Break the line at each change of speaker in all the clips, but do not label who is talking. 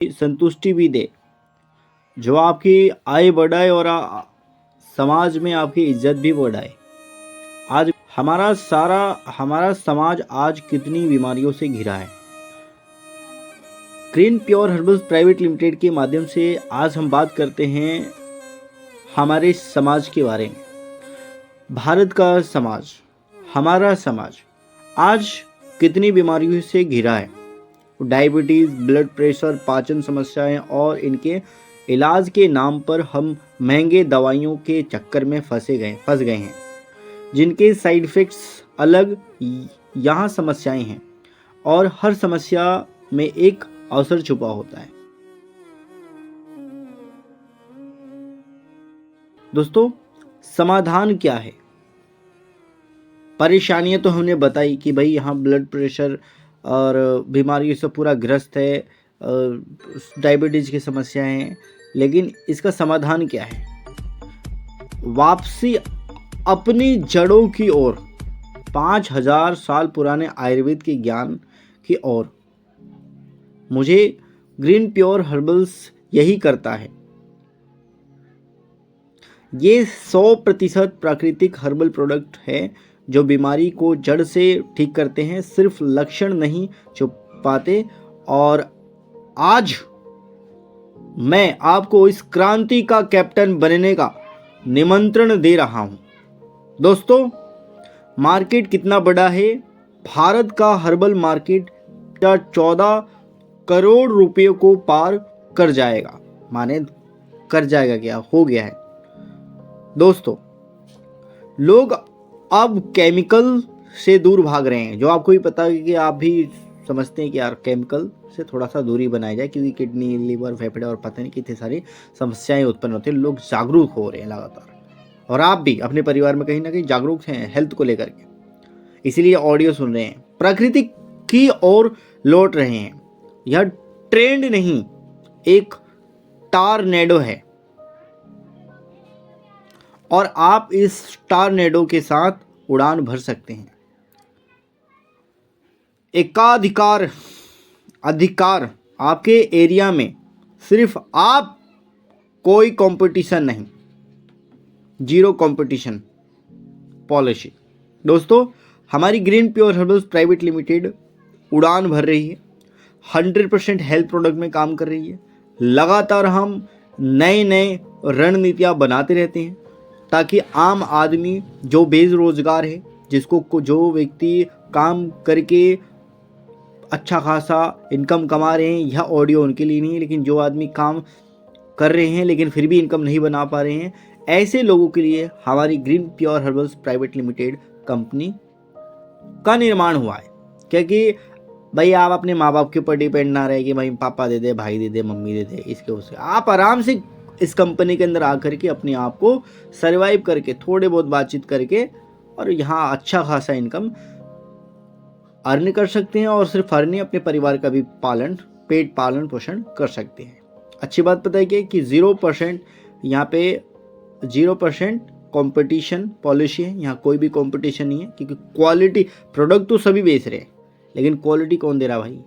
संतुष्टि भी दे, जो आपकी आय बढ़ाए और समाज में आपकी इज्जत भी बढ़ाए। आज हमारा समाज आज कितनी बीमारियों से घिरा है। Green pure herbals private limited के माध्यम से आज हम बात करते हैं हमारे समाज के बारे में। भारत का समाज, हमारा समाज आज कितनी बीमारियों से घिरा है। डायबिटीज़, ब्लड प्रेशर, पाचन समस्याएं और इनके इलाज के नाम पर हम महंगे दवाइयों के चक्कर में फंस गए हैं, जिनके साइड इफ़ेक्ट्स अलग। यहाँ समस्याएं हैं और हर समस्या में एक अवसर छुपा होता है। दोस्तों, समाधान क्या है? परेशानियां तो हमने बताई कि भाई यहाँ ब्लड प्रेशर और बीमारियों से पूरा ग्रस्त है, डायबिटीज़ की समस्याएं हैं, लेकिन इसका समाधान क्या है? वापसी अपनी जड़ों की ओर, 5000 साल पुराने आयुर्वेद के ज्ञान की ओर। मुझे ग्रीन प्योर हर्बल्स यही करता है। ये 100% प्राकृतिक हर्बल प्रोडक्ट है जो बीमारी को जड़ से ठीक करते हैं, सिर्फ लक्षण नहीं छुपाते। और आज मैं आपको इस क्रांति का कैप्टन बनने का निमंत्रण दे रहा हूं। दोस्तों, मार्केट कितना बड़ा है? भारत का हर्बल मार्केट 14 करोड़ रुपए को पार कर जाएगा। माने कर जाएगा क्या, हो गया है। दोस्तों, लोग अब केमिकल से दूर भाग रहे हैं, जो आपको भी पता है कि आप भी समझते हैं कि यार केमिकल से थोड़ा सा दूरी बनाई जाए, क्योंकि किडनी, लीवर, फेफड़े और पता नहीं कितनी सारी समस्याएं उत्पन्न होती हैं। लोग जागरूक हो रहे हैं लगातार, और आप भी अपने परिवार में कहीं ना कहीं जागरूक हैं हेल्थ को लेकर के, इसीलिए ऑडियो सुन रहे हैं। प्रकृति की ओर लौट रहे हैं। यह ट्रेंड नहीं, एक टारनेडो है, और आप इस टारनेडो के साथ उड़ान भर सकते हैं। अधिकार आपके एरिया में, सिर्फ आप, कोई कंपटीशन नहीं, जीरो कंपटीशन पॉलिसी। दोस्तों, हमारी green pure herbals private limited उड़ान भर रही है, 100% हेल्थ प्रोडक्ट में काम कर रही है। लगातार हम नए रणनीतियाँ बनाते रहते हैं, ताकि आम आदमी जो बेरोजगार है, जो व्यक्ति काम करके अच्छा खासा इनकम कमा रहे हैं, यह ऑडियो उनके लिए नहीं है, लेकिन जो आदमी काम कर रहे हैं लेकिन फिर भी इनकम नहीं बना पा रहे हैं, ऐसे लोगों के लिए हमारी green pure herbals private limited company का निर्माण हुआ है। क्योंकि भाई आप अपने माँ बाप के ऊपर डिपेंड ना रहे कि भाई पापा दे दे, भाई दे दे, मम्मी दे दे, इसके उसके। आप आराम से इस कंपनी के अंदर आकर के अपने आप को सर्वाइव करके, थोड़े बहुत बातचीत करके, और यहाँ अच्छा खासा इनकम अर्न कर सकते हैं। और सिर्फ अर्न नहीं, अपने परिवार का भी पेट पालन पोषण कर सकते हैं। अच्छी बात पता है कि 0% यहाँ पे 0% कंपटीशन पॉलिसी है। यहाँ कोई भी कंपटीशन नहीं है, क्योंकि क्वालिटी प्रोडक्ट तो सभी बेच रहे हैं, लेकिन क्वालिटी कौन दे रहा भाई?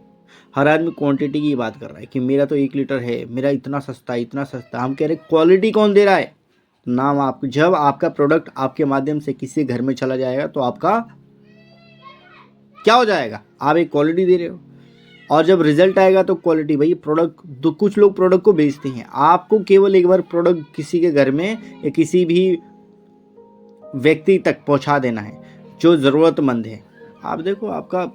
हर आदमी क्वांटिटी की बात कर रहा है कि मेरा तो 1 लीटर है, मेरा इतना सस्ता, इतना सस्ता। हम कह रहे क्वालिटी कौन दे रहा है? नाम आप, जब आपका प्रोडक्ट आपके माध्यम से किसी घर में चला जाएगा तो आपका क्या हो जाएगा? आप एक क्वालिटी दे रहे हो, और जब रिजल्ट आएगा तो क्वालिटी। भाई प्रोडक्ट, कुछ लोग प्रोडक्ट को बेचते हैं। आपको केवल एक बार प्रोडक्ट किसी के घर में या किसी भी व्यक्ति तक पहुंचा देना है जो ज़रूरतमंद है। आप देखो, आपका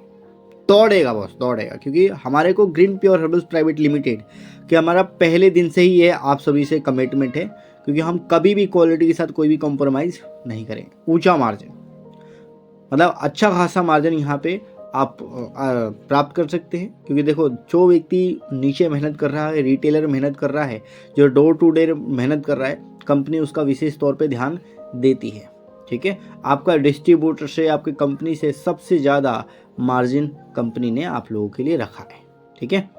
दौड़ेगा बॉस, दौड़ेगा। क्योंकि हमारे को green pure herbals private limited कि हमारा पहले दिन से ही ये आप सभी से कमिटमेंट है, क्योंकि हम कभी भी क्वालिटी के साथ कोई भी कॉम्प्रोमाइज़ नहीं करेंगे। ऊंचा मार्जिन, मतलब अच्छा खासा मार्जिन यहाँ पे आप प्राप्त कर सकते हैं। क्योंकि देखो, जो व्यक्ति नीचे मेहनत कर रहा है, रिटेलर मेहनत कर रहा है, जो डोर टू डोर मेहनत कर रहा है, कंपनी उसका विशेष तौर पे ध्यान देती है। ठीक है, आपका डिस्ट्रीब्यूटर से, आपकी कंपनी से सबसे ज़्यादा मार्जिन कंपनी ने आप लोगों के लिए रखा है। ठीक है,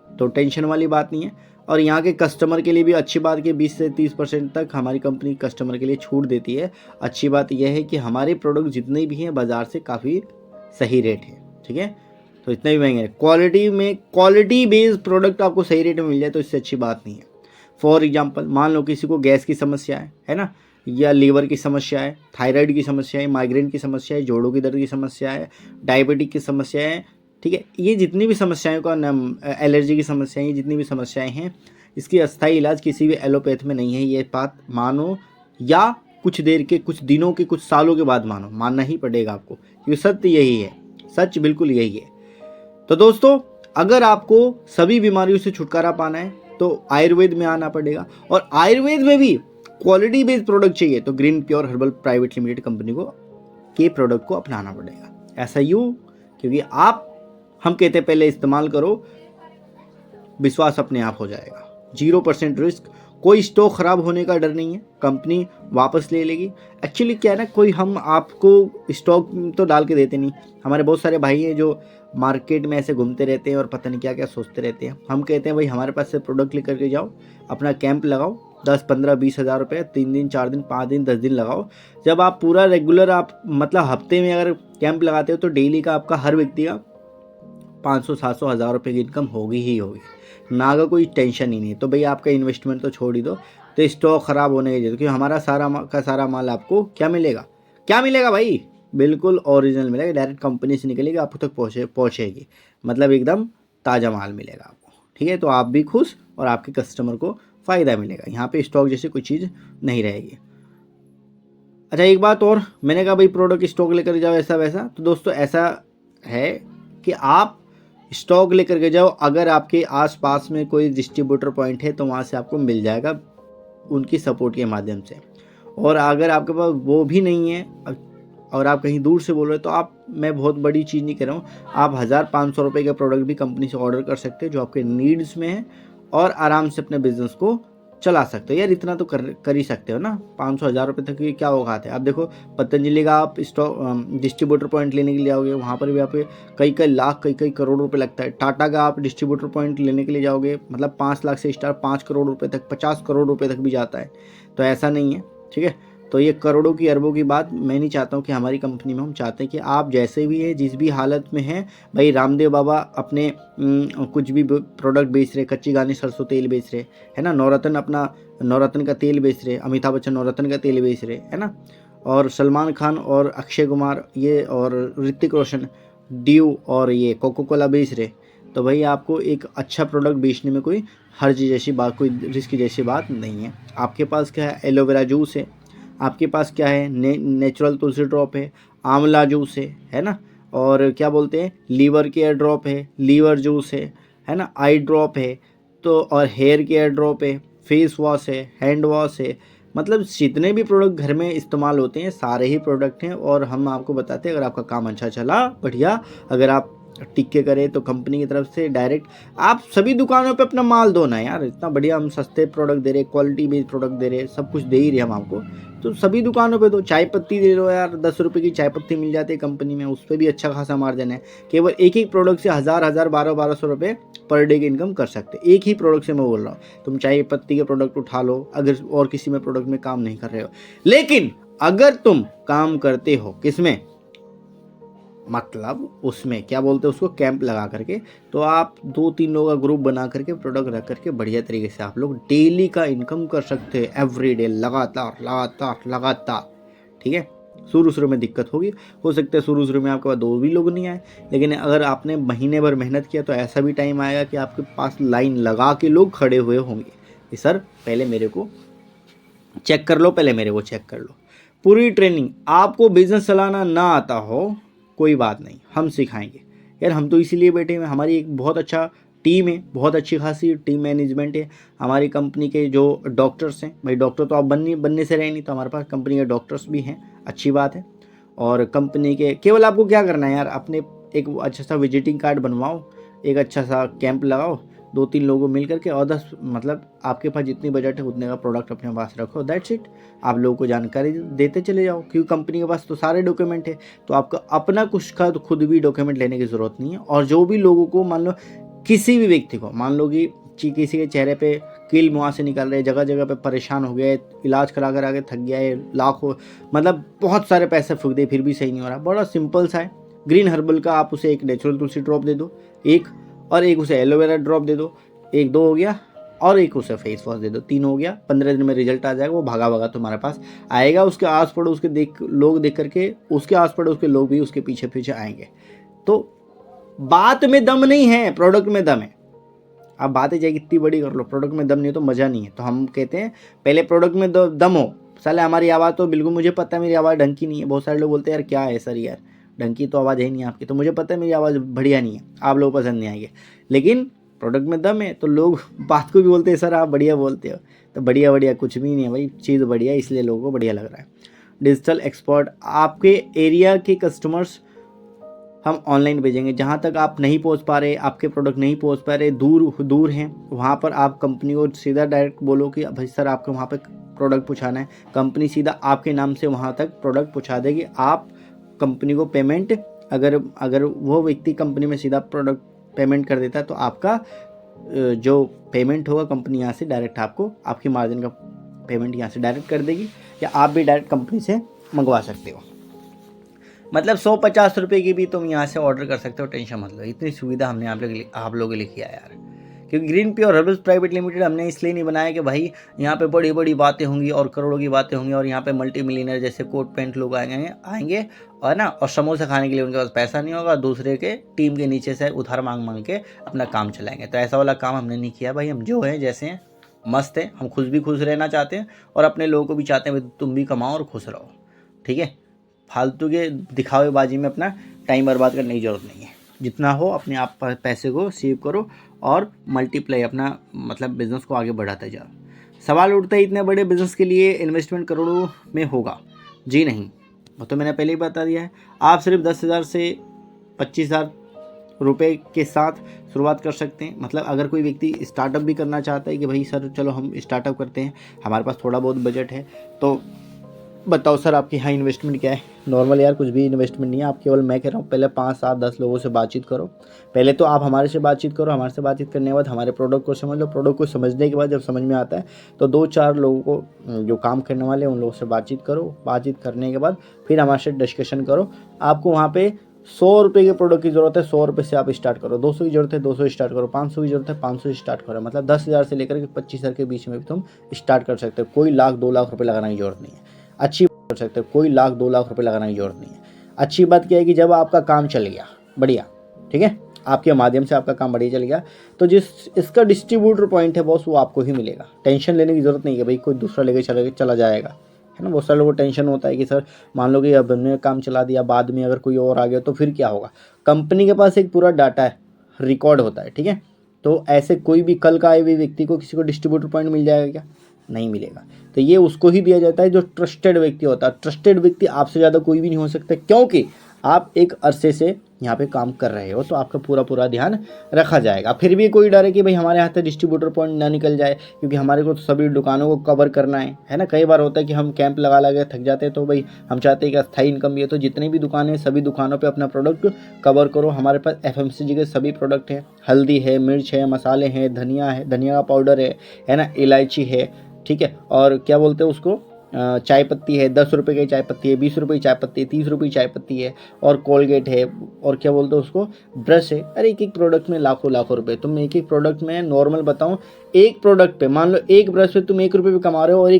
तो टेंशन वाली बात नहीं है। और यहाँ के कस्टमर के लिए भी अच्छी बात कि 20 से 30% तक हमारी कंपनी कस्टमर के लिए छूट देती है। अच्छी बात यह है कि हमारे प्रोडक्ट जितने भी हैं बाज़ार से काफ़ी सही रेट है। ठीक है, तो इतने भी महंगे क्वालिटी में, क्वालिटी बेस्ड प्रोडक्ट आपको सही रेट में मिल जाए तो इससे अच्छी बात नहीं है। फॉर एग्जांपल मान लो किसी को गैस की समस्या है ना, या लीवर की समस्या है, थायराइड की समस्या है, माइग्रेन की समस्या है, जोड़ों की दर्द की समस्या है, डायबिटिक की समस्या है, ठीक है, ये जितनी भी समस्याएं का एलर्जी की समस्याएं, ये जितनी भी समस्याएं हैं, इसकी अस्थायी इलाज किसी भी एलोपैथ में नहीं है। ये बात मानो या कुछ देर के, कुछ दिनों के, कुछ सालों के बाद मानो, मानना ही पड़ेगा आपको, क्योंकि सत्य यही है, सच बिल्कुल यही है। तो दोस्तों, अगर आपको सभी बीमारियों से छुटकारा पाना है तो आयुर्वेद में आना पड़ेगा, और आयुर्वेद में भी क्वालिटी बेस्ड प्रोडक्ट चाहिए तो green pure herbal private limited company को के प्रोडक्ट को अपनाना पड़ेगा। ऐसा यूँ क्योंकि हम कहते हैं पहले इस्तेमाल करो, विश्वास अपने आप हो जाएगा। 0% रिस्क, कोई स्टॉक खराब होने का डर नहीं है, कंपनी वापस ले लेगी। एक्चुअली क्या है ना, कोई हम आपको स्टॉक तो डाल के देते नहीं। हमारे बहुत सारे भाई हैं जो मार्केट में ऐसे घूमते रहते हैं और पता नहीं क्या क्या सोचते रहते हैं। हम कहते हैं भाई हमारे पास से प्रोडक्ट लेकर के जाओ, अपना कैंप लगाओ, 10, 15, 20 हज़ार रुपये 3 दिन, 4 दिन, 5 दिन, 10 दिन लगाओ। जब आप पूरा रेगुलर, आप मतलब हफ्ते में अगर कैंप लगाते हो तो डेली का आपका हर व्यक्ति का 500, 700, 1000 रुपये की इनकम होगी ही होगी, ना का कोई टेंशन ही नहीं। तो भाई आपका इन्वेस्टमेंट तो छोड़ ही दो, तो स्टॉक ख़राब होने की जरूरत, क्योंकि हमारा सारा माल आपको क्या मिलेगा, क्या मिलेगा भाई, बिल्कुल ओरिजिनल मिलेगा, डायरेक्ट कंपनी से निकलेगी, आपको तक पहुँचेगी, मतलब एकदम ताज़ा माल मिलेगा आपको, ठीक है। तो आप भी खुश और आपके कस्टमर को फ़ायदा मिलेगा, यहाँ पे स्टॉक जैसी कोई चीज़ नहीं रहेगी। अच्छा, एक बात और, मैंने कहा भाई प्रोडक्ट स्टॉक लेकर जाओ ऐसा वैसा, तो दोस्तों ऐसा है कि आप स्टॉक लेकर के जाओ, अगर आपके आसपास में कोई डिस्ट्रीब्यूटर पॉइंट है तो वहाँ से आपको मिल जाएगा उनकी सपोर्ट के माध्यम से। और अगर आपके पास वो भी नहीं है और आप कहीं दूर से बोल रहे हो, तो आप, मैं बहुत बड़ी चीज़ नहीं कह रहा हूँ, आप 1000-500 रुपये का प्रोडक्ट भी कंपनी से ऑर्डर कर सकते हो जो आपके नीड्स में है, और आराम से अपने बिजनेस को चला सकते हो। यार इतना तो कर ही सकते हो ना, 500-1000 रुपये तक की क्या औकात है। आप देखो पतंजलि का आप स्टॉक डिस्ट्रीब्यूटर पॉइंट लेने के लिए जाओगे, वहाँ पर भी आपके कई लाख, कई करोड़ रुपए लगता है। टाटा का आप डिस्ट्रीब्यूटर पॉइंट लेने के लिए जाओगे, मतलब 5 लाख से स्टार्ट 5 करोड़ रुपये तक, 50 करोड़ रुपये तक भी जाता है। तो ऐसा नहीं है, ठीक है। तो ये करोड़ों की, अरबों की बात मैं नहीं चाहता हूँ कि हमारी कंपनी में, हम चाहते हैं कि आप जैसे भी हैं, जिस भी हालत में हैं, भाई रामदेव बाबा अपने कुछ भी प्रोडक्ट बेच रहे, कच्ची घानी सरसों तेल बेच रहे, है ना, नवरत्न अपना नवरत्न का तेल बेच रहे, अमिताभ बच्चन नवरत्न का तेल बेच रहे, है ना, और सलमान खान और अक्षय कुमार ये और ऋतिक रोशन ड्यू और ये कोको कोला बेच रहे। तो भाई आपको एक अच्छा प्रोडक्ट बेचने में कोई हर्ज जैसी बात, कोई रिस्क जैसी बात नहीं है। आपके पास क्या है, एलोवेरा जूस है, आपके पास क्या है, नेचुरल तुलसी ड्रॉप है, आंवला जूस है ना, और क्या बोलते हैं, लीवर केयर ड्रॉप है, लीवर जूस है ना, आई ड्रॉप है, तो और हेयर केयर ड्रॉप है, फेस वॉश है, हैंड वॉश है, मतलब जितने भी प्रोडक्ट घर में इस्तेमाल होते हैं सारे ही प्रोडक्ट हैं। और हम आपको बताते हैं, अगर आपका काम अच्छा चला बढ़िया, अगर आप टिक के करें तो कंपनी की तरफ से डायरेक्ट आप सभी दुकानों पे अपना माल दो ना यार, इतना बढ़िया हम सस्ते प्रोडक्ट दे रहे, क्वालिटी बेस्ड प्रोडक्ट दे रहे, सब कुछ दे ही रहे हम आपको, तो सभी दुकानों पे दो। चाय पत्ती दे दो यार, 10 रुपये की चाय पत्ती मिल जाती है कंपनी में, उस पर भी अच्छा खासा मार्जिन है। केवल एक ही प्रोडक्ट से 1000, 1200 रुपये पर डे की इनकम कर सकते, एक ही प्रोडक्ट से मैं बोल रहा हूँ। तुम चाय पत्ती के प्रोडक्ट उठा लो अगर और किसी में प्रोडक्ट में काम नहीं कर रहे हो। लेकिन अगर तुम काम करते हो किसमें, मतलब उसमें क्या बोलते हैं उसको, कैंप लगा करके, तो आप 2-3 लोगों का ग्रुप बना करके प्रोडक्ट रख करके बढ़िया तरीके से आप लोग डेली का इनकम कर सकते हैं, एवरीडे, लगातार लगातार लगातार, ठीक है। शुरू में दिक्कत होगी, हो सकता है शुरू में आपके पास 2 भी लोग नहीं आए, लेकिन अगर आपने महीने भर मेहनत किया तो ऐसा भी टाइम आएगा कि आपके पास लाइन लगा के लोग खड़े हुए होंगे कि सर पहले मेरे को चेक कर लो, पहले मेरे को चेक कर लो। पूरी ट्रेनिंग, आपको बिजनेस चलाना ना आता हो कोई बात नहीं, हम सिखाएंगे यार। हम तो इसीलिए बैठे हुए, हमारी एक बहुत अच्छा टीम है, बहुत अच्छी खासी टीम मैनेजमेंट है हमारी कंपनी के। जो डॉक्टर्स हैं, भाई डॉक्टर तो आप बनने से रहे नहीं, तो हमारे पास कंपनी के डॉक्टर्स भी हैं, अच्छी बात है। और कंपनी के, केवल आपको क्या करना है यार, अपने एक अच्छा सा विजिटिंग कार्ड बनवाओ, एक अच्छा सा कैंप लगाओ, 2-3 लोगों मिल करके, और 10, मतलब आपके पास जितनी बजट है उतने का प्रोडक्ट अपने पास रखो, दैट्स इट। आप लोगों को जानकारी देते चले जाओ, क्योंकि कंपनी के पास तो सारे डॉक्यूमेंट है, तो आपका अपना कुछ का तो खुद भी डॉक्यूमेंट लेने की ज़रूरत नहीं है। और जो भी लोगों को, मान लो किसी भी व्यक्ति को, मान लो कि किसी के चेहरे पे कील मुँह से निकल रहे, जगह जगह पे परेशान हो गए, इलाज करा आगे थक गया है, लाखों मतलब बहुत सारे पैसे फूक दिए फिर भी सही नहीं हो रहा, बड़ा सिंपल सा है। ग्रीन हर्बल का आप उसे एक नेचुरल तुलसी ड्रॉप दे दो, एक, और एक उसे एलोवेरा ड्रॉप दे दो, एक 2 हो गया, और एक उसे फेस वॉश दे दो, 3 हो गया। 15 दिन में रिजल्ट आ जाएगा, वो भागा भागा तुम्हारे पास आएगा। उसके आस पड़ोस के लोग देख करके उसके आस पड़ोस के लोग भी उसके पीछे पीछे आएंगे। तो बात में दम नहीं है, प्रोडक्ट में दम है। आप बातें चाहे कितनी बड़ी कर लो, प्रोडक्ट में दम नहीं है तो मज़ा नहीं है। तो हम कहते हैं पहले प्रोडक्ट में दम हो। साले हमारी आवाज़ तो बिल्कुल, मुझे पता है मेरी आवाज़ ढंग की नहीं है। बहुत सारे लोग बोलते हैं यार क्या है सर, यार ढंग की तो आवाज़ है नहीं आपकी। तो मुझे पता है मेरी आवाज़ बढ़िया नहीं है, आप लोग पसंद नहीं आएगी, लेकिन प्रोडक्ट में दम है तो लोग बात को भी बोलते हैं सर आप बढ़िया बोलते हो। तो बढ़िया बढ़िया कुछ भी नहीं है भाई, चीज़ बढ़िया इसलिए लोगों को बढ़िया लग रहा है। डिजिटल एक्सपर्ट, आपके एरिया के कस्टमर्स हम ऑनलाइन भेजेंगे। जहाँ तक आप नहीं पहुँच पा रहे, आपके प्रोडक्ट नहीं पहुँच पा रहे, दूर हैं, वहाँ पर आप कंपनी को सीधा डायरेक्ट बोलो कि भाई सर आपको वहाँ पे प्रोडक्ट पहुँचाना है। कंपनी सीधा आपके नाम से वहाँ तक प्रोडक्ट पहुँचा देगी। आप कंपनी को पेमेंट, अगर वो व्यक्ति कंपनी में सीधा प्रोडक्ट पेमेंट कर देता है तो आपका जो पेमेंट होगा कंपनी यहाँ से डायरेक्ट आपको, आपकी मार्जिन का पेमेंट यहाँ से डायरेक्ट कर देगी, या आप भी डायरेक्ट कंपनी से मंगवा सकते हो। मतलब 150 रुपये की भी तुम यहाँ से ऑर्डर कर सकते हो, टेंशन मत लो। इतनी सुविधा हमने आप लोगों के लिए किया है यार। क्योंकि green pure herbals private limited हमने इसलिए नहीं बनाया कि भाई यहाँ पे बड़ी बड़ी बातें होंगी और करोड़ों की बातें होंगी और यहाँ पे मल्टी मिलियनर जैसे कोट पैंट लोग आएंगे और ना, और समोसा खाने के लिए उनके पास पैसा नहीं होगा, दूसरे के टीम के नीचे से उधार मांग के अपना काम चलाएंगे। तो ऐसा वाला काम हमने नहीं किया भाई। हम जो हैं जैसे हैं मस्त हैं, हम खुद भी खुश रहना चाहते हैं और अपने लोगों को भी चाहते हैं तुम भी कमाओ और खुश रहो, ठीक है। फालतू के दिखावेबाजी में अपना टाइम बर्बाद करने की ज़रूरत नहीं है। जितना हो अपने आप पैसे को सेव करो और मल्टीप्लाई अपना मतलब बिज़नेस को आगे बढ़ाते जाओ। सवाल उठता है इतने बड़े बिज़नेस के लिए इन्वेस्टमेंट करोड़ों में होगा? जी नहीं, वो तो मैंने पहले ही बता दिया है। आप सिर्फ 10,000 से 25,000 रुपये के साथ शुरुआत कर सकते हैं। मतलब अगर कोई व्यक्ति स्टार्टअप भी करना चाहता है कि भाई सर चलो हम स्टार्टअप करते हैं, हमारे पास थोड़ा बहुत बजट है, तो बताओ सर आपके यहाँ इन्वेस्टमेंट क्या है? नॉर्मल यार कुछ भी इन्वेस्टमेंट नहीं है। आप केवल, मैं कह रहा हूँ पहले 5, 7, 10 लोगों से बातचीत करो। पहले तो आप हमारे से बातचीत करो, हमारे से बातचीत करने के बाद हमारे प्रोडक्ट को समझ लो। प्रोडक्ट को समझने के बाद जब समझ में आता है तो 2-4 लोगों को जो काम करने वाले हैं उन लोगों से बातचीत करो। बातचीत करने के बाद फिर हमारे से डिस्कशन करो। आपको वहाँ पर 100 रुपये के प्रोडक्ट की ज़रूरत है, 100 रुपये से आप स्टार्ट करो। 200 की ज़रूरत है, 200 स्टार्ट करो। 500 की ज़रूरत है, 500 स्टार्ट करो। मतलब 10,000 से लेकर के 25,000 के बीच में भी तुम स्टार्ट कर सकते हो। कोई 1,00,000-2 लाख रुपये लगाने की ज़रूरत नहीं है। अच्छी कर सकते हो, कोई 1,00,000-2 लाख रुपए लगाने की जरूरत नहीं है। अच्छी बात क्या है कि जब आपका काम चल गया बढ़िया, ठीक है, आपके माध्यम से आपका काम बढ़िया चल गया, तो जिस इसका डिस्ट्रीब्यूटर पॉइंट है बॉस वो आपको ही मिलेगा। टेंशन लेने की जरूरत नहीं है भाई कोई दूसरा लेके चला जाएगा, है ना। बहुत सारे लोगों को टेंशन होता है कि सर मान लो कि अब हमने काम चला दिया, बाद में अगर कोई और आ गया तो फिर क्या होगा। कंपनी के पास एक पूरा डाटा है, रिकॉर्ड होता है, ठीक है। तो ऐसे कोई भी कल का आए हुए व्यक्ति को किसी को डिस्ट्रीब्यूटर पॉइंट मिल जाएगा क्या? नहीं मिलेगा। तो ये उसको ही दिया जाता है जो ट्रस्टेड व्यक्ति होता है। ट्रस्टेड व्यक्ति आपसे ज़्यादा कोई भी नहीं हो सकता, क्योंकि आप एक अरसे से यहाँ पे काम कर रहे हो, तो आपका पूरा ध्यान रखा जाएगा। फिर भी कोई डर है कि भाई हमारे यहाँ से डिस्ट्रीब्यूटर पॉइंट ना निकल जाए, क्योंकि हमारे को तो सभी दुकानों को कवर करना है ना। कई बार होता है कि हम कैंप लगा के थक जाते हैं, तो भाई हम चाहते हैं कि अस्थायी इनकम भी है। तो जितनी भी दुकानें, सभी दुकानों पर अपना प्रोडक्ट कवर करो। हमारे पास FMCG के सभी प्रोडक्ट हैं, हल्दी है, मिर्च है, मसाले हैं, धनिया है, धनिया का पाउडर है ना, इलायची है, ठीक है, और क्या बोलते हैं उसको, चाय पत्ती है। 10 रुपये की चाय पत्ती है, 20 रुपये की चाय पत्ती है, 30 रुपये की चाय पत्ती है, और कोलगेट है, और क्या बोलते हैं उसको, ब्रश है। अरे एक प्रोडक्ट में लाखों रुपए। तुम एक प्रोडक्ट में, नॉर्मल बताऊं, एक प्रोडक्ट पे मान लो एक ब्रश पे तुम 1 रुपये भी कमा रहे हो, और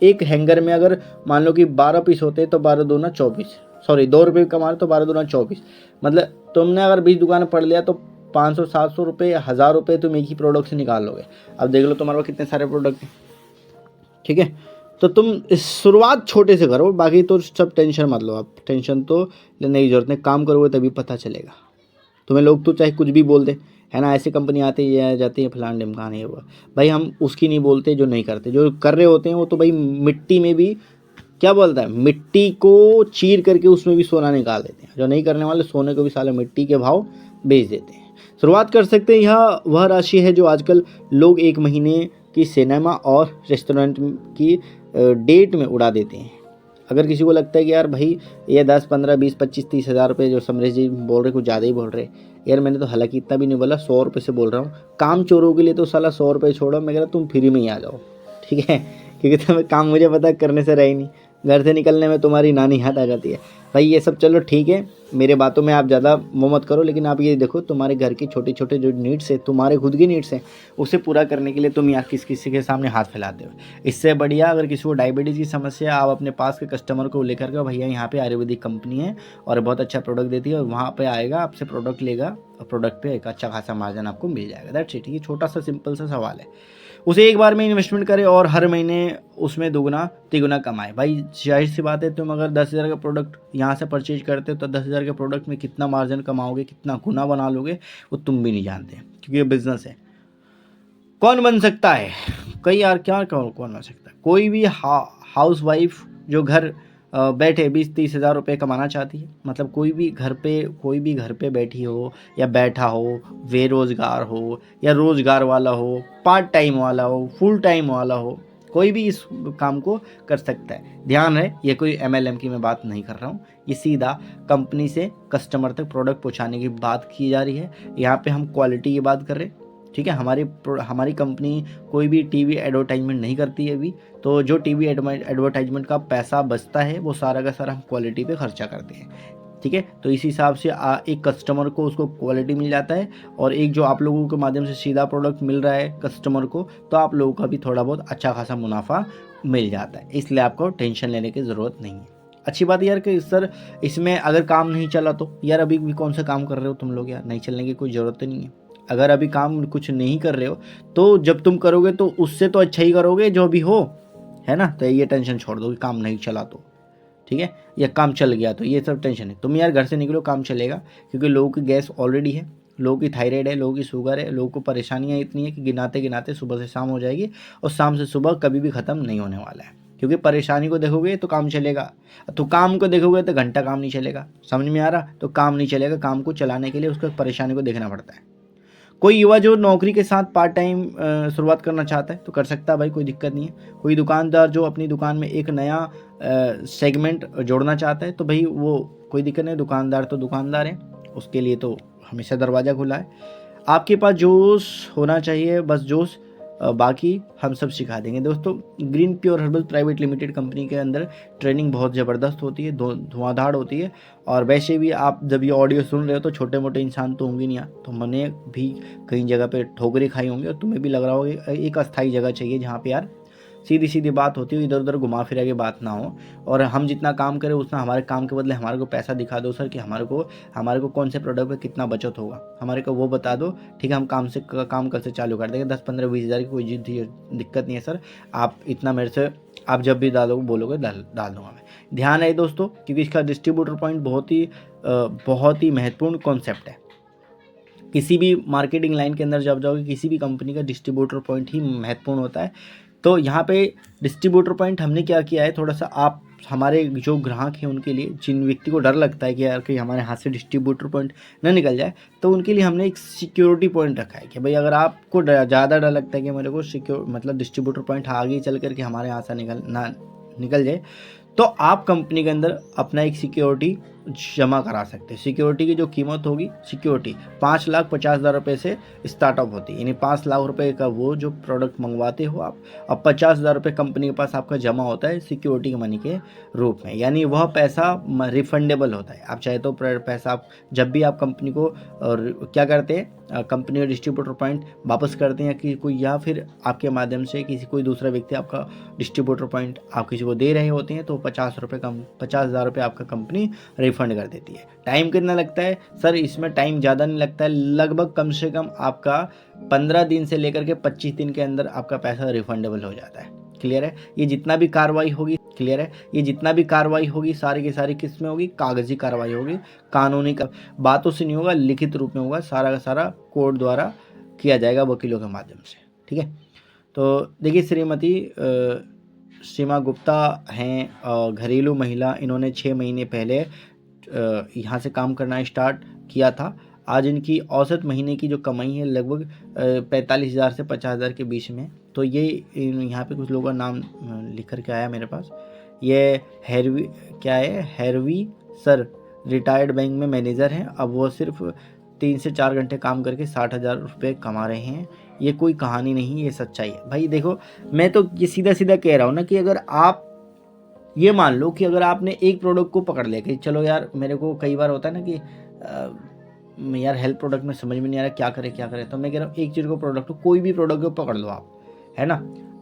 एक हैंगर में अगर मान लो कि 12 पीस होते हैं तो 12 दूना 24, सॉरी 2 रुपये कमा रहे हो तो 12 दूना 24। मतलब तुमने अगर 20 दुकानें पढ़ लिया तो 500-700 रुपये, 1,000 रुपये तुम एक ही प्रोडक्ट से निकाल लोगे। अब देख लो तुम्हारे पास कितने सारे प्रोडक्ट हैं, ठीक है। तो तुम शुरुआत छोटे से करो, बाकी तो सब टेंशन मत लो। आप टेंशन तो लेने की जरूरत नहीं, काम करोगे तभी पता चलेगा तुम्हें। लोग तो चाहे कुछ भी बोल दे, है ना, ऐसी कंपनी आती है जाती है, फलान ढिमकान है वो, भाई हम उसकी नहीं बोलते जो नहीं करते। जो कर रहे होते हैं वो तो भाई मिट्टी में भी, क्या बोलता है, मिट्टी को चीर करके उसमें भी सोना निकाल देते हैं। जो नहीं करने वाले सोने को भी साले मिट्टी के भाव बेच देते हैं। शुरुआत कर सकते हैं। यह वह राशि है जो आजकल लोग 1 महीने की सिनेमा और रेस्टोरेंट की डेट में उड़ा देते हैं। अगर किसी को लगता है कि यार भाई ये 10, 15, 20, 25, 30 हज़ार रुपये जो समरेश जी बोल रहे कुछ ज़्यादा ही बोल रहे, यार मैंने तो हालांकि इतना भी नहीं बोला, 100 रुपये से बोल रहा हूँ। काम चोरों के लिए तो साला 100 रुपये छोड़ो, मैं कह रहा तुम फ्री में ही आ जाओ, ठीक है, क्योंकि तुम्हें काम मुझे पता करने से रही नहीं, घर से निकलने में तुम्हारी नानी हाथ आ जाती है। भाई ये सब चलो ठीक है, मेरे बातों में आप ज़्यादा वो मत करो, लेकिन आप ये देखो तुम्हारे घर के छोटे छोटे जो नीड्स है, तुम्हारे खुद की नीड्स हैं, उसे पूरा करने के लिए तुम यहाँ किसी के सामने हाथ फैलाते हो। इससे बढ़िया अगर किसी को डायबिटीज़ की समस्या, आप अपने पास के कस्टमर को लेकर के, भैया यहाँ पे आयुर्वेदिक कंपनी है और बहुत अच्छा प्रोडक्ट देती है, और वहाँ पे आएगा, आपसे प्रोडक्ट लेगा और प्रोडक्ट पे एक अच्छा खासा मार्जिन आपको मिल जाएगा। That's it. ये छोटा सा सिंपल सा सवाल है। उसे एक बार में इन्वेस्टमेंट करे और हर महीने उसमें दुगना तिगुना कमाए। भाई जाहिर सी बात है, तुम अगर 10,000 का प्रोडक्ट यहाँ से परचेज करते हो तो 10,000 के प्रोडक्ट में कितना मार्जिन कमाओगे, कितना गुना बना लोगे, वो तुम भी नहीं जानते, क्योंकि ये बिजनेस है। कौन बन सकता है? कई यार क्या कौन बन सकता है? कोई भी हाउस वाइफ जो घर बैठे 20-30 हज़ार रुपये कमाना चाहती है, मतलब कोई भी घर पे बैठी हो या बैठा हो, बेरोज़गार हो या रोज़गार वाला हो, पार्ट टाइम वाला हो, फुल टाइम वाला हो, कोई भी इस काम को कर सकता है। ध्यान है, ये कोई MLM की मैं बात नहीं कर रहा हूँ, ये सीधा कंपनी से कस्टमर तक प्रोडक्ट पहुँचाने की बात की जा रही है। यहाँ पे हम क्वालिटी की बात कर रहे हैं, ठीक है। हमारी कंपनी कोई भी टीवी एडवर्टाइजमेंट नहीं करती है अभी, तो जो टीवी एडवर्टाइजमेंट का पैसा बचता है वो सारा का सारा हम क्वालिटी पे खर्चा करते हैं, ठीक है। तो इस हिसाब से एक कस्टमर को उसको क्वालिटी मिल जाता है, और एक जो आप लोगों के माध्यम से सीधा प्रोडक्ट मिल रहा है कस्टमर को, तो आप लोगों का भी थोड़ा बहुत अच्छा खासा मुनाफा मिल जाता है। इसलिए आपको टेंशन लेने की ज़रूरत नहीं है। अच्छी बात यार कि सर इसमें अगर काम नहीं चला तो यार अभी भी कौन सा काम कर रहे हो तुम लोग यार, नहीं चलने की कोई ज़रूरत नहीं है। अगर अभी काम कुछ नहीं कर रहे हो तो जब तुम करोगे तो उससे तो अच्छा ही करोगे जो भी हो, है ना। तो ये टेंशन छोड़ दो कि काम नहीं चला तो, ठीक है, या काम चल गया तो, ये सब टेंशन है। तुम यार घर से निकलो, काम चलेगा, क्योंकि लोगों की गैस ऑलरेडी है, लोगों की थायराइड है, लोगों की शुगर है, लोगों को परेशानियाँ इतनी है कि गिनाते गिनाते सुबह से शाम हो जाएगी, और शाम से सुबह कभी भी ख़त्म नहीं होने वाला है। क्योंकि परेशानी को देखोगे तो काम चलेगा, तो काम को देखोगे तो घंटा काम नहीं चलेगा। समझ में आ रहा? तो काम नहीं चलेगा, काम को चलाने के लिए उसको परेशानी को देखना पड़ता है। कोई युवा जो नौकरी के साथ पार्ट टाइम शुरुआत करना चाहता है तो कर सकता है भाई, कोई दिक्कत नहीं है। कोई दुकानदार जो अपनी दुकान में एक नया सेगमेंट जोड़ना चाहता है तो भाई वो कोई दिक्कत नहीं, दुकानदार तो दुकानदार है, उसके लिए तो हमेशा दरवाज़ा खुला है। आपके पास जोश होना चाहिए, बस जोश, बाकी हम सब सिखा देंगे। दोस्तों, green pure herbal private limited company के अंदर ट्रेनिंग बहुत ज़बरदस्त होती है, धुआंधार होती है। और वैसे भी आप जब ये ऑडियो सुन रहे हो तो छोटे मोटे इंसान तो होंगे नहीं, तो मैंने भी कई जगह पे ठोकरें खाई होंगी, और तुम्हें भी लग रहा होगा एक अस्थायी जगह चाहिए जहाँ पे यार सीधी सीधी बात होती हो, इधर उधर घुमा फिरा के बात ना हो, और हम जितना काम करें उतना हमारे काम के बदले हमारे को पैसा दिखा दो सर, कि हमारे को कौन से प्रोडक्ट पे कितना बचत होगा, हमारे को वो बता दो, ठीक है। हम काम कल से चालू कर देंगे, 10-15-20 हज़ार की कोई दिक्कत नहीं है सर, आप इतना मेरे से आप जब भी डालोगे बोलोगे डाल दूंगा मैं। ध्यान है दोस्तों, क्योंकि इसका डिस्ट्रीब्यूटर पॉइंट बहुत ही महत्वपूर्ण कॉन्सेप्ट है। किसी भी मार्केटिंग लाइन के अंदर जब जाओगे, किसी भी कंपनी का डिस्ट्रीब्यूटर पॉइंट ही महत्वपूर्ण होता है। तो यहाँ पे डिस्ट्रीब्यूटर पॉइंट हमने क्या किया है, थोड़ा सा आप हमारे जो ग्राहक हैं उनके लिए, जिन व्यक्ति को डर लगता है कि यार कि हमारे हाथ से डिस्ट्रीब्यूटर पॉइंट न निकल जाए, तो उनके लिए हमने एक सिक्योरिटी पॉइंट रखा है कि भाई अगर आपको ज़्यादा डर लगता है कि मेरे को मतलब डिस्ट्रीब्यूटर पॉइंट आगे चल करके हमारे हाथ से निकल जाए, तो आप कंपनी के अंदर अपना एक सिक्योरिटी जमा करा सकते हैं। सिक्योरिटी की जो कीमत होगी, सिक्योरिटी 5,50,000 रुपये से स्टार्टअप होती है, यानी 5 लाख रुपए का वो जो प्रोडक्ट मंगवाते हो आप, अब 50,000 रुपये कंपनी के पास आपका जमा होता है सिक्योरिटी के मनी के रूप में, यानी वह पैसा रिफंडेबल होता है। आप चाहे तो पैसा आप जब भी आप कंपनी को क्या करते हैं, कंपनी का डिस्ट्रीब्यूटर पॉइंट वापस करते हैं, कि कोई या फिर आपके माध्यम से कोई दूसरा व्यक्ति आपका डिस्ट्रीब्यूटर पॉइंट आप किसी को दे रहे होते हैं, तो 50,000 रुपये आपका कंपनी रिफंड कर देती है। टाइम कितना लगता है सर? इसमें टाइम ज़्यादा नहीं लगता है, लगभग कम से कम आपका 15 दिन से लेकर के 25 दिन के अंदर आपका पैसा रिफंडेबल हो जाता है। क्लियर है? ये जितना भी कार्रवाई होगी, क्लियर है, ये जितना भी कार्रवाई होगी सारी की सारी किस में होगी? कागजी कार्रवाई होगी, कानूनी बातों से नहीं होगा, लिखित रूप में होगा, सारा का सारा कोर्ट द्वारा किया जाएगा वकीलों के माध्यम से, ठीक है। तो देखिए, श्रीमती सीमा गुप्ता हैं, घरेलू महिला, इन्होंने 6 महीने पहले यहाँ से काम करना स्टार्ट किया था। आज इनकी औसत महीने की जो कमाई है लगभग 45,000 से 50,000 के बीच में। तो ये यहाँ पे कुछ लोगों का नाम लिख कर के आया मेरे पास। ये हैरवी सर रिटायर्ड बैंक में मैनेजर हैं। अब वो सिर्फ 3 से 4 घंटे काम करके 60,000 रुपये कमा रहे हैं। ये कोई कहानी नहीं, ये सच्चाई है भाई। देखो, मैं तो ये सीधा सीधा कह रहा हूँ ना कि अगर आप ये मान लो कि अगर आपने एक प्रोडक्ट को पकड़ लिया कि चलो यार, मेरे को कई बार होता है ना कि यार हेल्थ प्रोडक्ट में समझ में नहीं आ रहा क्या करे, तो मैं कह रहा हूँ एक चीज़ को प्रोडक्ट को, कोई भी प्रोडक्ट को पकड़ लो आप, है ना।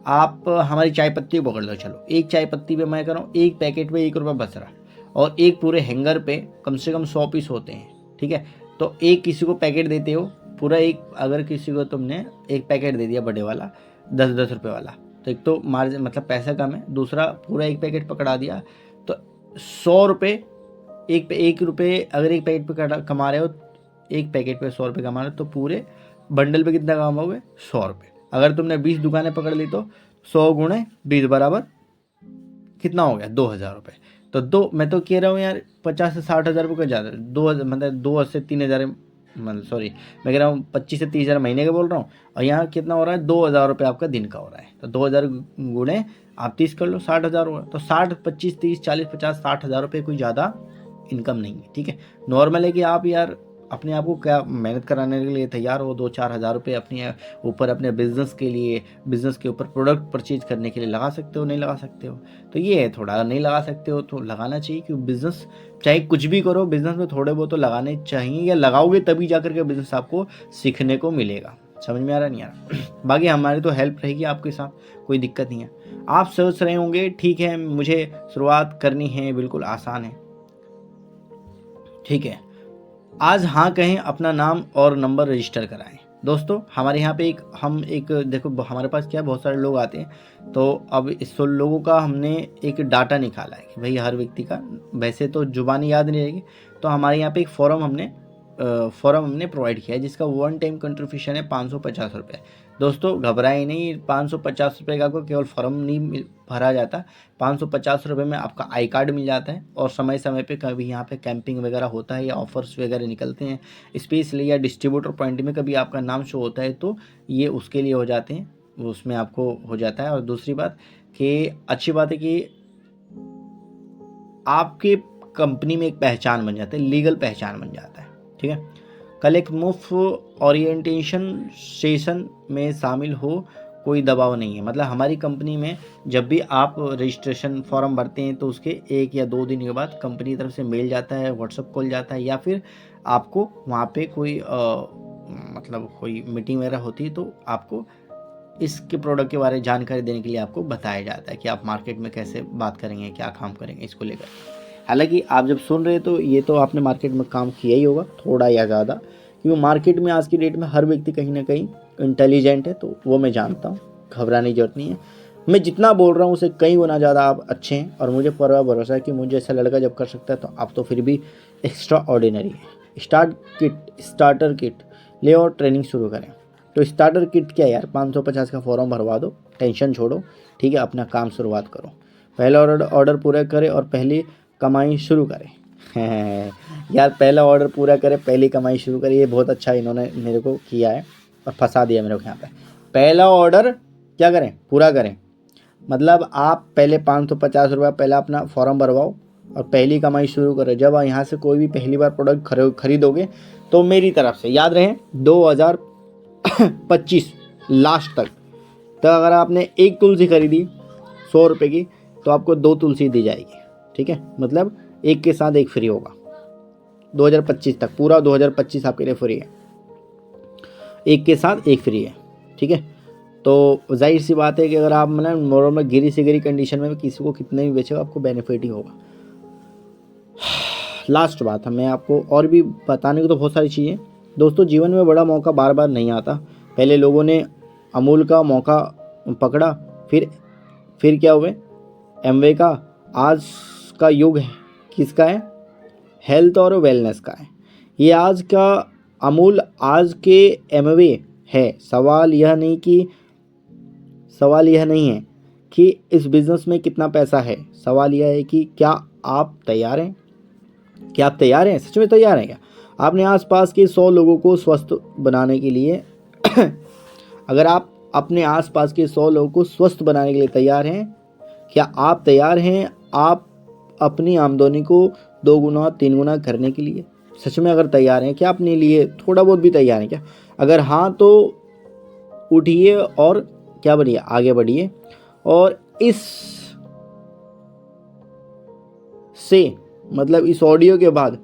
आप हमारी चाय पत्ती को पकड़ लो, चलो एक चाय पत्ती पे मैं कह रहा हूँ एक पैकेट पे 1 रुपये बच रहा, और एक पूरे हैंगर पे कम से कम 100 पीस होते हैं, ठीक है। तो एक किसी को पैकेट देते हो पूरा, एक अगर किसी को तुमने एक पैकेट दे दिया बड़े वाला 10-10 रुपये वाला, तो एक तो मार्जिन मतलब पैसा कम है, दूसरा पूरा एक पैकेट पकड़ा दिया तो 100 रुपये, एक रुपये अगर एक पैकेट पे कमा रहे हो, एक पैकेट पे 100 रुपये कमा रहे हो, तो पूरे बंडल पे कितना कमाओगे? 100 रुपये। अगर तुमने 20 दुकानें पकड़ ली तो 100 गुणे 20 बराबर कितना हो गया? 2,000 रुपये। तो मैं तो कह रहा हूँ यार 50 से 60,000 रुपये का ज़्यादा, 2 मतलब 2 से 3,000, मतलब सॉरी मैं कह रहा हूँ 25 से 30,000 महीने का बोल रहा हूँ, और यहाँ कितना हो रहा है? 2,000 रुपये आपका दिन का हो रहा है। तो 2,000 गुणे आप 30 कर लो, 60,000 होगा। तो 60, 25, 30, 40, 50, 60,000 रुपये कोई ज़्यादा इनकम नहीं है, ठीक है। नॉर्मल है कि आप यार अपने आप को क्या मेहनत कराने के लिए तैयार हो, 2-4 हज़ार रुपये अपने ऊपर अपने बिजनेस के लिए, बिजनेस के ऊपर प्रोडक्ट परचेज करने के लिए लगा सकते हो, नहीं लगा सकते हो तो ये है थोड़ा, नहीं लगा सकते हो तो लगाना चाहिए, क्योंकि बिजनेस चाहे कुछ भी करो, बिजनेस में थोड़े बहुत तो लगाने चाहिए, या लगाओगे तभी जाकर के बिजनेस आपको सीखने को मिलेगा। समझ में आ रहा नहीं आ रहा? बाकी हमारी तो हेल्प रहेगी आपके साथ, कोई दिक्कत नहीं है। आप सोच रहे होंगे ठीक है मुझे शुरुआत करनी है, बिल्कुल आसान है, ठीक है। आज हाँ कहें, अपना नाम और नंबर रजिस्टर कराएं। दोस्तों हमारे यहाँ पे एक देखो हमारे पास क्या है, बहुत सारे लोग आते हैं, तो अब इस लोगों का हमने एक डाटा निकाला है कि भाई हर व्यक्ति का, वैसे तो जुबानी याद नहीं रहेगी, तो हमारे यहाँ पे एक फॉर्म हमने प्रोवाइड किया है, जिसका 1 टाइम कंट्रीब्यूशन है 550 रुपये। दोस्तों घबराएं नहीं, 550 रुपये का आपको केवल फॉर्म नहीं भरा जाता, 550 रुपये में आपका आई कार्ड मिल जाता है, और समय समय पे कभी यहाँ पे कैंपिंग वगैरह होता है या ऑफर्स वगैरह निकलते हैं स्पेशली, या डिस्ट्रीब्यूटर पॉइंट में कभी आपका नाम शो होता है, तो ये उसके लिए हो जाते हैं, उसमें आपको हो जाता है। और दूसरी बात कि अच्छी बात है कि आपके कंपनी में एक पहचान बन जाता है, लीगल पहचान बन जाता है, ठीक है। कल एक मुफ्त ओरिएंटेशन सेशन में शामिल हो, कोई दबाव नहीं है। मतलब हमारी कंपनी में जब भी आप रजिस्ट्रेशन फॉर्म भरते हैं तो उसके 1 या 2 दिन के बाद कंपनी की तरफ से मेल जाता है, व्हाट्सअप कॉल जाता है, या फिर आपको वहाँ पे कोई मतलब कोई मीटिंग वगैरह होती है, तो आपको इसके प्रोडक्ट के बारे में जानकारी देने के लिए आपको बताया जाता है कि आप मार्केट में कैसे बात करेंगे, क्या काम करेंगे इसको लेकर। हालांकि आप जब सुन रहे तो ये तो आपने मार्केट में काम किया ही होगा थोड़ा या ज़्यादा, क्योंकि मार्केट में आज की डेट में हर व्यक्ति कहीं ना कहीं इंटेलिजेंट है, तो वो मैं जानता हूँ, घबराने की जरूरत नहीं है। मैं जितना बोल रहा हूँ उससे कई गुना ज़्यादा आप अच्छे हैं, और मुझे पूरा भरोसा है कि मुझे ऐसा लड़का जब कर सकता है तो आप तो फिर भी एक्स्ट्रा ऑर्डिनरी है। स्टार्टर किट ले और ट्रेनिंग शुरू करें। तो स्टार्टर किट क्या यार, 550 का फॉर्म भरवा दो, टेंशन छोड़ो, ठीक है, अपना काम शुरुआत करो, पहला ऑर्डर पूरा करें और पहली कमाई शुरू करें। यार पहला ऑर्डर पूरा करें, पहली कमाई शुरू करें, ये बहुत अच्छा इन्होंने मेरे को किया है और फंसा दिया मेरे को यहाँ पे। पहला ऑर्डर क्या करें? पूरा करें। मतलब आप पहले 550 रुपये पहले अपना फॉर्म भरवाओ और पहली कमाई शुरू करें। जब आप यहाँ से कोई भी पहली बार प्रोडक्ट खरीदोगे तो मेरी तरफ से याद रहे 2025 लास्ट तक, तो अगर आपने एक तुलसी खरीदी 100 रुपये की तो आपको 2 तुलसी दी जाएगी, ठीक है। मतलब एक के साथ एक फ्री होगा 2025 तक, पूरा 2025 आपके लिए फ्री है, एक के साथ एक फ्री है, ठीक है। तो जाहिर सी बात है कि अगर आप मतलब नॉर्मल गिरी से गिरी कंडीशन में किसी को कितने भी बेचेगा आपको बेनिफिट ही होगा। लास्ट बात है, मैं आपको और भी बताने को तो बहुत सारी चीज़ें। दोस्तों जीवन में बड़ा मौका बार बार नहीं आता। पहले लोगों ने अमूल का मौका पकड़ा, फिर क्या हुए? एमवे का। आज का युग है किसका है? हेल्थ और वेलनेस का है। ये आज का अमूल, आज के एमवे है। सवाल यह नहीं है कि इस बिज़नेस में कितना पैसा है, सवाल यह है कि क्या आप तैयार हैं? क्या आप तैयार हैं? सच में तैयार हैं क्या? आपने आसपास के 100 लोगों को स्वस्थ बनाने के लिए अगर आप अपने आसपास के 100 लोगों को स्वस्थ बनाने के लिए तैयार हैं, क्या आप तैयार हैं आप अपनी आमदनी को 2 गुना 3 गुना करने के लिए? सच में अगर तैयार हैं, क्या अपने लिए थोड़ा बहुत भी तैयार हैं क्या? अगर हाँ तो उठिए और क्या बनिए, आगे बढ़िए और इस से, मतलब इस ऑडियो के बाद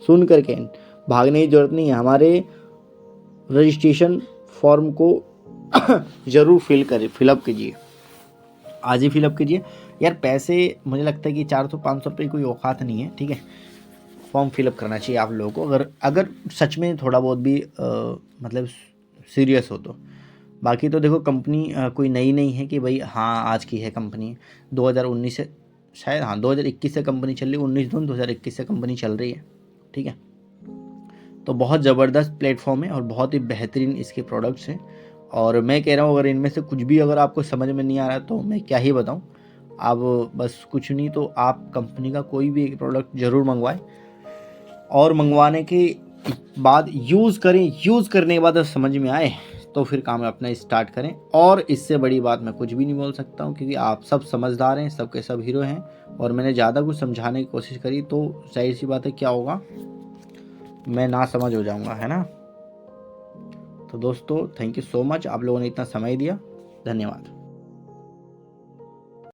सुन करके भागने की ज़रूरत नहीं है। हमारे रजिस्ट्रेशन फॉर्म को ज़रूर फिलअप कीजिए, आज ही फिलअप कीजिए यार। पैसे मुझे लगता है कि 400-500 रुपये कोई औकात नहीं है, ठीक है। फॉर्म फिलअप करना चाहिए आप लोगों को, अगर सच में थोड़ा बहुत भी मतलब सीरियस हो तो। बाकी तो देखो कंपनी कोई नई नहीं है कि भाई हाँ आज की है कंपनी, 2019 से शायद, हाँ 2021 से कंपनी चल रही है, 19 जून 2021 से कंपनी चल रही है, ठीक है। तो बहुत ज़बरदस्त प्लेटफॉर्म है और बहुत ही बेहतरीन इसके प्रोडक्ट्स हैं। और मैं कह रहा हूँ अगर इनमें से कुछ भी अगर आपको समझ में नहीं आ रहा तो मैं क्या ही बताऊँ। आप बस कुछ नहीं तो आप कंपनी का कोई भी एक प्रोडक्ट ज़रूर मंगवाएं और मंगवाने के बाद यूज़ करें। यूज़ करने के बाद अगर समझ में आए तो फिर काम अपना स्टार्ट करें। और इससे बड़ी बात मैं कुछ भी नहीं बोल सकता हूँ, क्योंकि आप सब समझदार हैं, सबके सब हीरो हैं। और मैंने ज़्यादा कुछ समझाने की कोशिश करी तो जाहिर सी बात है क्या होगा, मैं ना समझ हो जाऊंगा, है ना। तो दोस्तों थैंक यू सो मच, आप लोगों ने इतना समय दिया, धन्यवाद।